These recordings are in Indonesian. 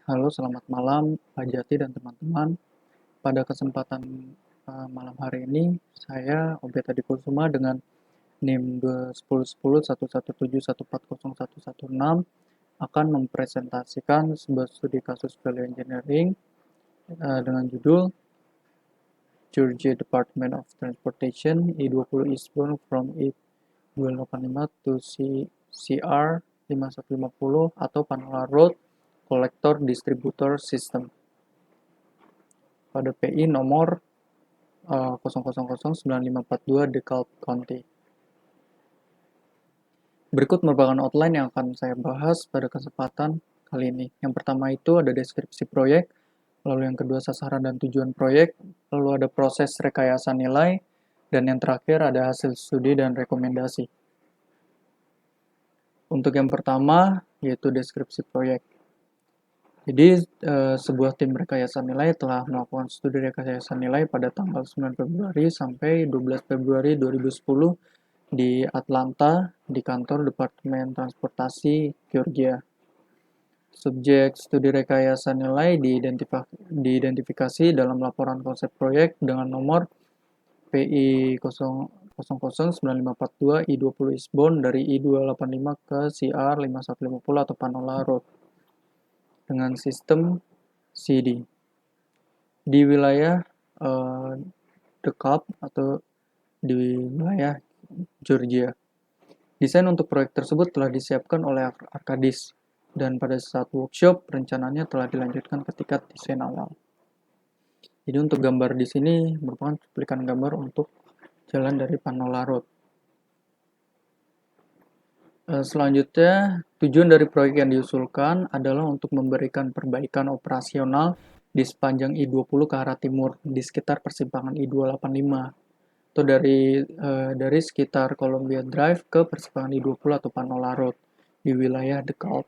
Halo, selamat malam Pak Jati dan teman-teman. Pada kesempatan malam hari ini, saya Obet Adi Kusuma dengan NIM 210101171401116 akan mempresentasikan sebuah studi kasus value engineering dengan judul Georgia Department of Transportation E20 Eastbound from E285 to CR 5150 atau Panola Road Collector Distributor System pada PI nomor 0009542 DeKalb County. Berikut merupakan outline yang akan saya bahas pada kesempatan kali ini. Yang pertama itu ada deskripsi proyek, lalu yang kedua sasaran dan tujuan proyek, lalu ada proses rekayasa nilai, dan yang terakhir ada hasil studi dan rekomendasi. Untuk yang pertama yaitu deskripsi proyek. Jadi, sebuah tim rekayasa nilai telah melakukan studi rekayasa nilai pada tanggal 9 Februari sampai 12 Februari 2010 di Atlanta di kantor Departemen Transportasi Georgia. Subjek studi rekayasa nilai diidentifikasi dalam laporan konsep proyek dengan nomor PI 009542 I20 Eastbound dari I285 ke CR 5150 atau Panola Road dengan sistem CD di wilayah DeKalb atau di wilayah Georgia. Desain untuk proyek tersebut telah disiapkan oleh Arkadis dan pada saat workshop rencananya telah dilanjutkan ke tingkat desain awal. Jadi untuk gambar di sini merupakan cuplikan gambar untuk jalan dari Panola Road. Selanjutnya, tujuan dari proyek yang diusulkan adalah untuk memberikan perbaikan operasional di sepanjang I20 ke arah timur di sekitar persimpangan I285 atau dari sekitar Columbia Drive ke persimpangan I20 atau Panola Road di wilayah DeKalb.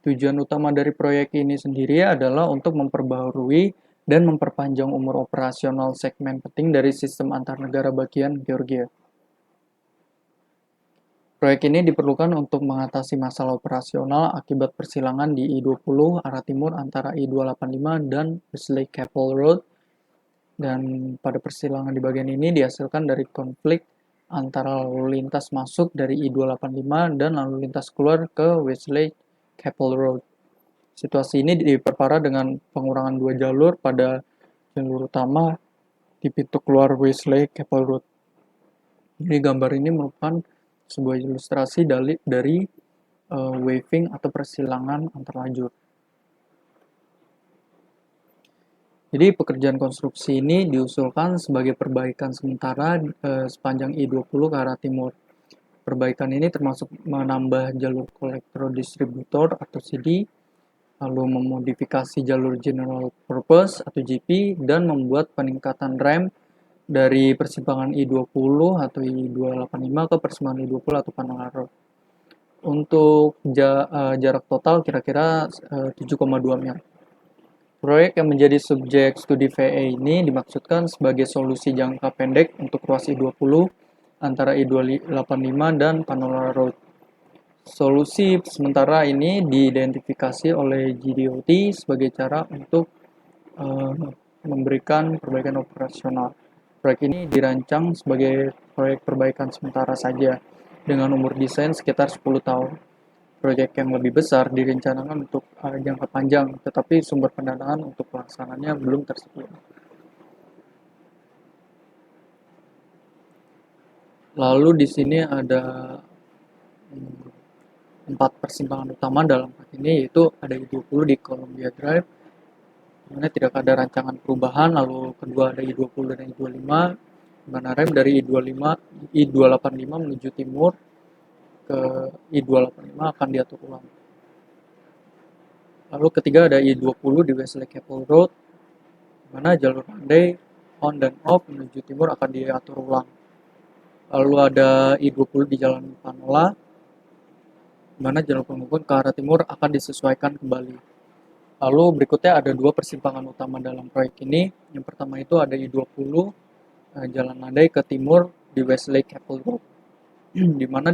Tujuan utama dari proyek ini sendiri adalah untuk memperbaharui dan memperpanjang umur operasional segmen penting dari sistem antar negara bagian Georgia. Proyek ini diperlukan untuk mengatasi masalah operasional akibat persilangan di I20 arah timur antara I285 dan Wesley Chapel Road, dan pada persilangan di bagian ini dihasilkan dari konflik antara lalu lintas masuk dari I285 dan lalu lintas keluar ke Wesley Chapel Road. Situasi ini diperparah dengan pengurangan dua jalur pada jalur utama di pintu keluar Wesley Chapel Road. Jadi gambar ini merupakan sebuah ilustrasi dari waving atau persilangan antar lajur. Jadi pekerjaan konstruksi ini diusulkan sebagai perbaikan sementara sepanjang I20 ke arah timur. Perbaikan ini termasuk menambah jalur kolektor distributor atau CD, lalu memodifikasi jalur general purpose atau GP, dan membuat peningkatan rem dari persimpangan I20 atau I285 ke persimpangan I20 atau Panola Road. Untuk jarak total kira-kira 7,2 mil. Proyek yang menjadi subjek studi VE ini dimaksudkan sebagai solusi jangka pendek untuk ruas I20 antara I285 dan Panola Road. Solusi sementara ini diidentifikasi oleh GDOT sebagai cara untuk memberikan perbaikan operasional. Proyek ini dirancang sebagai proyek perbaikan sementara saja dengan umur desain sekitar 10 tahun. Proyek yang lebih besar direncanakan untuk jangka panjang, tetapi sumber pendanaan untuk pelaksanaannya belum tersedia. Lalu di sini ada 4 persimpangan utama dalam hal ini, yaitu ada I20 di Columbia Drive, dimana tidak ada rancangan perubahan, lalu kedua ada I20 dan I25, dimana rem dari I285 menuju timur ke I285 akan diatur ulang. Lalu ketiga ada I20 di Wesley Chapel Road, dimana jalur landai on dan off menuju timur akan diatur ulang. Lalu ada I20 di Jalan Panola, dimana jalur penghubung ke arah timur akan disesuaikan kembali. Lalu berikutnya ada 2 persimpangan utama dalam proyek ini. Yang pertama itu ada I20 jalan landai ke timur di Wesley Chapel Road, di mana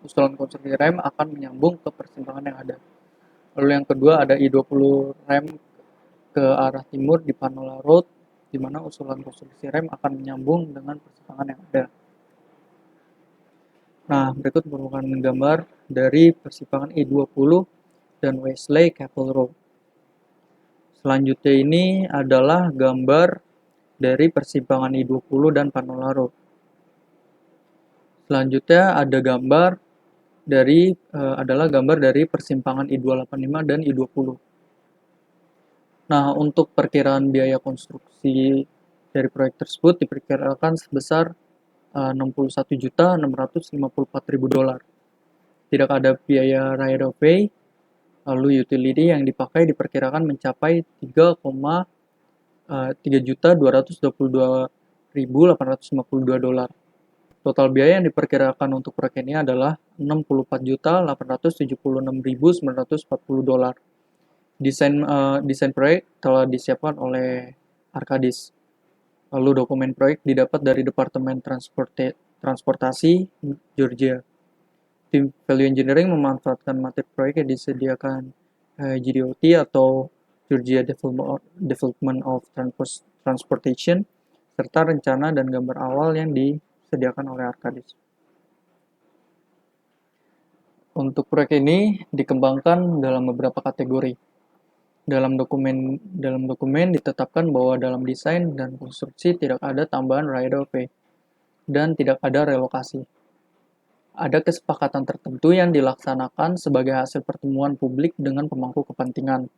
usulan konstruksi rem akan menyambung ke persimpangan yang ada. Lalu yang kedua ada I-20 rem ke arah timur di Panola Road, di mana usulan konstruksi rem akan menyambung dengan persimpangan yang ada. Nah, berikut merupakan gambar dari persimpangan I-20 dan Wesley Chapel Road. Selanjutnya ini adalah gambar dari persimpangan I-20 dan Panola Road. Selanjutnya ada gambar dari persimpangan I-285 dan I-20. Nah, untuk perkiraan biaya konstruksi dari proyek tersebut diperkirakan sebesar $61.654.000. Tidak ada biaya right of way, lalu utility yang dipakai diperkirakan mencapai $3.222.852. Total biaya yang diperkirakan untuk proyek ini adalah $64.876.940. Desain proyek telah disiapkan oleh Arkadis. Lalu dokumen proyek didapat dari Departemen Transportasi Georgia. Tim Value Engineering memanfaatkan materi proyek yang disediakan GDOT atau Georgia Development of Transportation, serta rencana dan gambar awal yang disediakan oleh Arkadis. Untuk proyek ini dikembangkan dalam beberapa kategori. Dalam dokumen ditetapkan bahwa dalam desain dan konstruksi tidak ada tambahan right of way dan tidak ada relokasi. Ada kesepakatan tertentu yang dilaksanakan sebagai hasil pertemuan publik dengan pemangku kepentingan.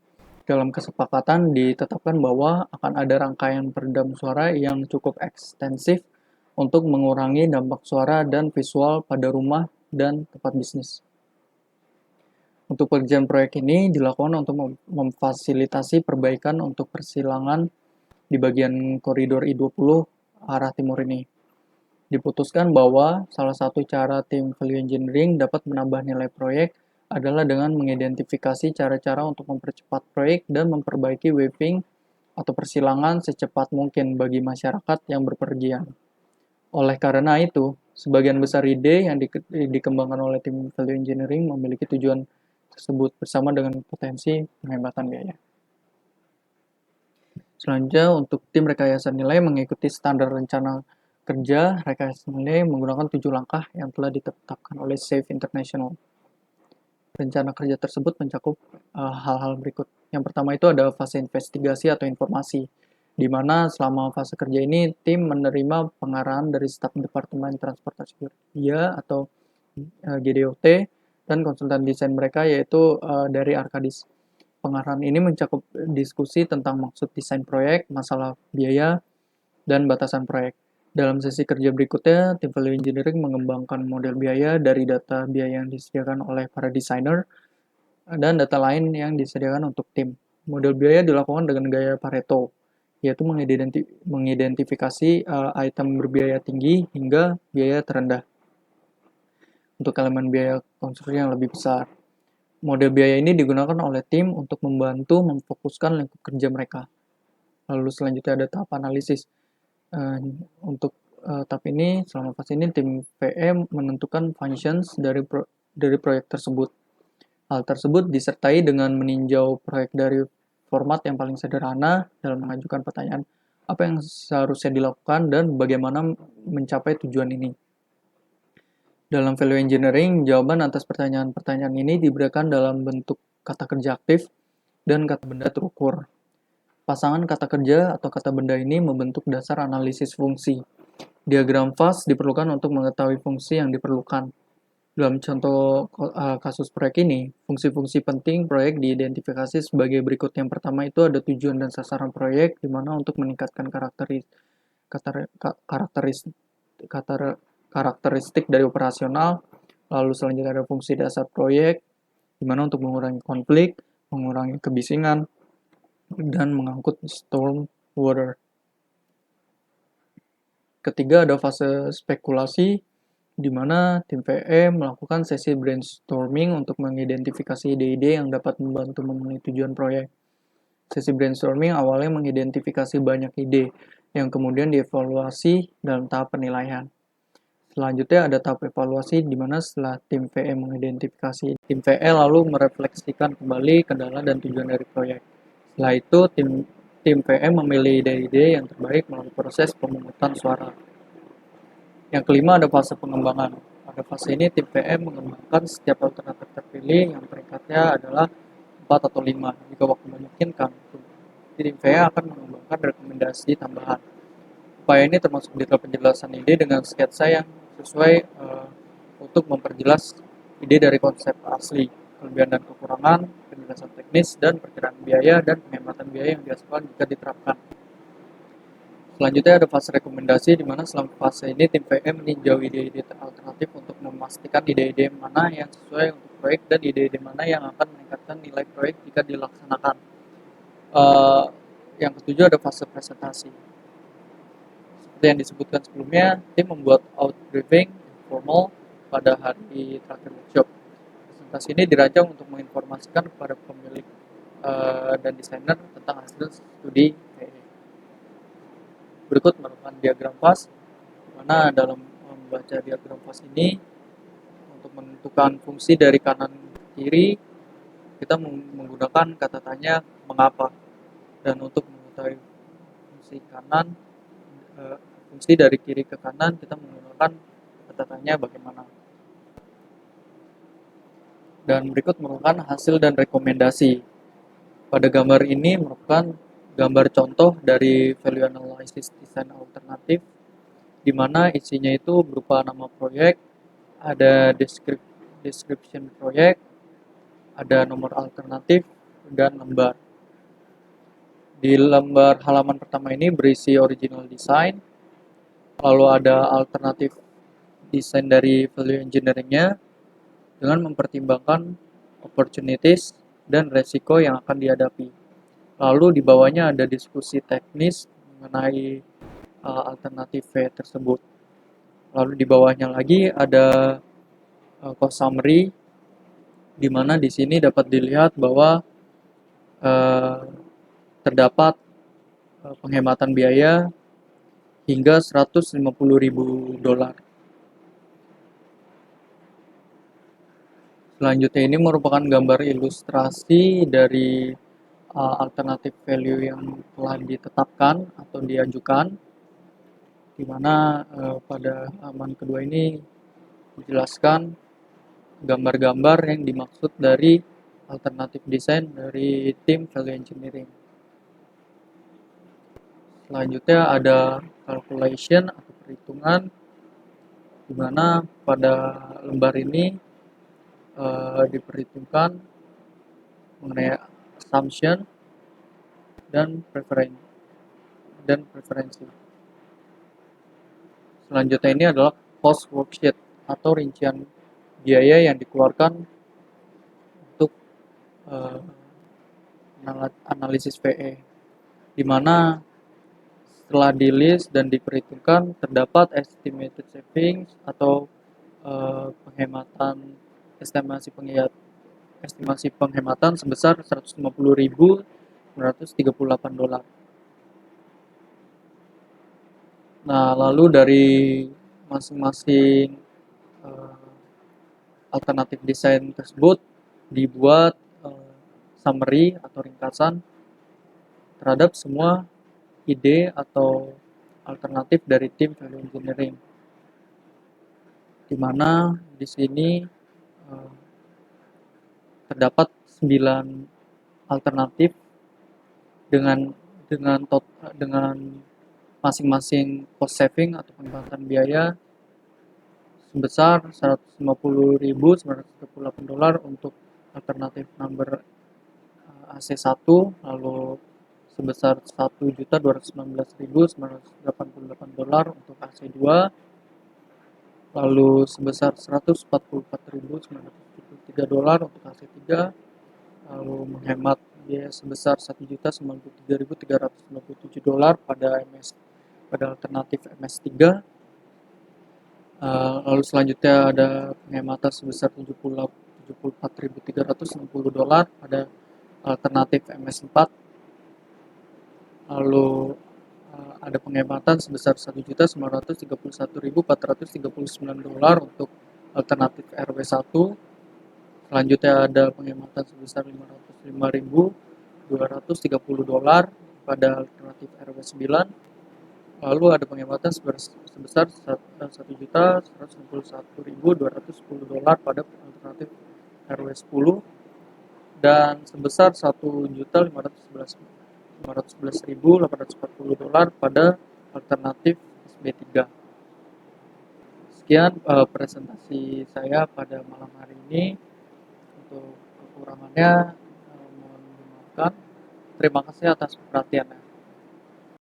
Dalam kesepakatan ditetapkan bahwa akan ada rangkaian peredam suara yang cukup ekstensif untuk mengurangi dampak suara dan visual pada rumah dan tempat bisnis. Untuk pengerjaan proyek ini dilakukan untuk memfasilitasi perbaikan untuk persilangan di bagian koridor I-20 arah timur ini. Diputuskan bahwa salah satu cara tim value engineering dapat menambah nilai proyek adalah dengan mengidentifikasi cara-cara untuk mempercepat proyek dan memperbaiki waving atau persilangan secepat mungkin bagi masyarakat yang berpergian. Oleh karena itu, sebagian besar ide yang dikembangkan oleh tim value engineering memiliki tujuan tersebut bersama dengan potensi penghematan biaya. Selanjutnya, untuk tim rekayasa nilai mengikuti standar rencana kerja rekayasa nilai menggunakan 7 langkah yang telah ditetapkan oleh SAFE International. Rencana kerja tersebut mencakup hal-hal berikut. Yang pertama itu ada fase investigasi atau informasi, di mana selama fase kerja ini tim menerima pengarahan dari staf Departemen Transportasi Georgia atau GDOT dan konsultan desain mereka yaitu dari Arkadis. Pengarahan ini mencakup diskusi tentang maksud desain proyek, masalah biaya, dan batasan proyek. Dalam sesi kerja berikutnya, tim value engineering mengembangkan model biaya dari data biaya yang disediakan oleh para desainer dan data lain yang disediakan untuk tim. Model biaya dilakukan dengan gaya Pareto, yaitu mengidentifikasi item berbiaya tinggi hingga biaya terendah untuk elemen biaya konstruksi yang lebih besar. Model biaya ini digunakan oleh tim untuk membantu memfokuskan lingkup kerja mereka. Lalu selanjutnya ada tahap analisis. Untuk tahap ini, selama fase ini, tim VM menentukan functions dari proyek tersebut. Hal tersebut disertai dengan meninjau proyek dari format yang paling sederhana dalam mengajukan pertanyaan apa yang seharusnya dilakukan dan bagaimana mencapai tujuan ini. Dalam value engineering, jawaban atas pertanyaan-pertanyaan ini diberikan dalam bentuk kata kerja aktif dan kata benda terukur. Pasangan kata kerja atau kata benda ini membentuk dasar analisis fungsi. Diagram fast diperlukan untuk mengetahui fungsi yang diperlukan. Dalam contoh kasus proyek ini, fungsi-fungsi penting proyek diidentifikasi sebagai berikut. Yang pertama itu ada tujuan dan sasaran proyek, di mana untuk meningkatkan karakteristik dari operasional. Lalu selanjutnya ada fungsi dasar proyek, di mana untuk mengurangi konflik, mengurangi kebisingan, dan mengangkut storm water. Ketiga ada fase spekulasi, di mana tim VM melakukan sesi brainstorming untuk mengidentifikasi ide-ide yang dapat membantu memenuhi tujuan proyek. Sesi brainstorming awalnya mengidentifikasi banyak ide, yang kemudian dievaluasi dalam tahap penilaian. Selanjutnya ada tahap evaluasi di mana setelah tim VE mengidentifikasi, tim VE lalu merefleksikan kembali kendala dan tujuan dari proyek. Setelah itu tim VE memilih ide-ide yang terbaik melalui proses pemungutan suara. Yang kelima ada fase pengembangan. Pada fase ini tim VE mengembangkan setiap alternatif terpilih yang peringkatnya adalah 4 atau 5. Jika waktu memungkinkan, tim VE akan mengembangkan rekomendasi tambahan. Upaya ini termasuk detail penjelasan ide dengan sketsa yang sesuai untuk memperjelas ide dari konsep asli, kelebihan dan kekurangan, penjelasan teknis, dan perkiraan biaya dan penghematan biaya yang dihasilkan jika diterapkan. Selanjutnya ada fase rekomendasi, di mana selama fase ini tim VM meninjau ide-ide alternatif untuk memastikan ide-ide mana yang sesuai untuk proyek dan ide-ide mana yang akan meningkatkan nilai proyek jika dilaksanakan. Yang ketujuh ada fase presentasi. Seperti yang disebutkan sebelumnya, tim membuat out briefing informal pada hari terakhir workshop. Presentasi ini dirancang untuk menginformasikan kepada pemilik dan desainer tentang hasil studi PE. Berikut merupakan diagram FAS, di mana dalam membaca diagram FAS ini, untuk menentukan fungsi dari kanan ke kiri, kita menggunakan kata tanya mengapa, dan untuk mengetahui fungsi kanan, fungsi dari kiri ke kanan, kita menggunakan kata tanya bagaimana. Dan berikut merupakan hasil dan rekomendasi. Pada gambar ini merupakan gambar contoh dari value analysis design alternatif, di mana isinya itu berupa nama proyek, ada description proyek, ada nomor alternatif, dan lembar. Di lembar halaman pertama ini berisi original design, lalu ada alternatif desain dari value engineering-nya dengan mempertimbangkan opportunities dan resiko yang akan dihadapi. Lalu di bawahnya ada diskusi teknis mengenai alternatif V tersebut. Lalu di bawahnya lagi ada cost summary, di mana di sini dapat dilihat bahwa terdapat penghematan biaya hingga $150.000. Selanjutnya ini merupakan gambar ilustrasi dari alternatif value yang telah ditetapkan atau diajukan, di mana pada halaman kedua ini dijelaskan gambar-gambar yang dimaksud dari alternatif desain dari tim value engineering. Selanjutnya ada calculation atau perhitungan, di mana pada lembar ini diperhitungkan mengenai assumption dan preferensi. Selanjutnya ini adalah cost worksheet atau rincian biaya yang dikeluarkan untuk analisis PE, di mana setelah di list dan diperhitungkan terdapat estimated savings atau estimasi penghematan sebesar $150.938. Nah, lalu dari masing-masing alternatif desain tersebut dibuat summary atau ringkasan terhadap semua ide atau alternatif dari tim value engineering, di mana di sini terdapat 9 alternatif dengan masing-masing cost saving atau penghematan biaya sebesar $150.938 untuk alternatif number AC1, lalu sebesar $1.219.988 untuk AC2, lalu sebesar $144.973 untuk AC3, lalu menghemat biaya sebesar $1.093.397 pada alternatif MS3. Lalu selanjutnya ada penghematan sebesar $74.360 pada alternatif MS4. Lalu ada penghematan sebesar $1.931.439 untuk alternatif RW1. Selanjutnya ada penghematan sebesar $505.230 pada alternatif RW9. Lalu ada penghematan sebesar $1.161.210 pada alternatif RW10 dan sebesar $1.511.840 pada alternatif SB3. Sekian presentasi saya pada malam hari ini. Untuk kekurangannya mohon dimaafkan. Terima kasih atas perhatiannya.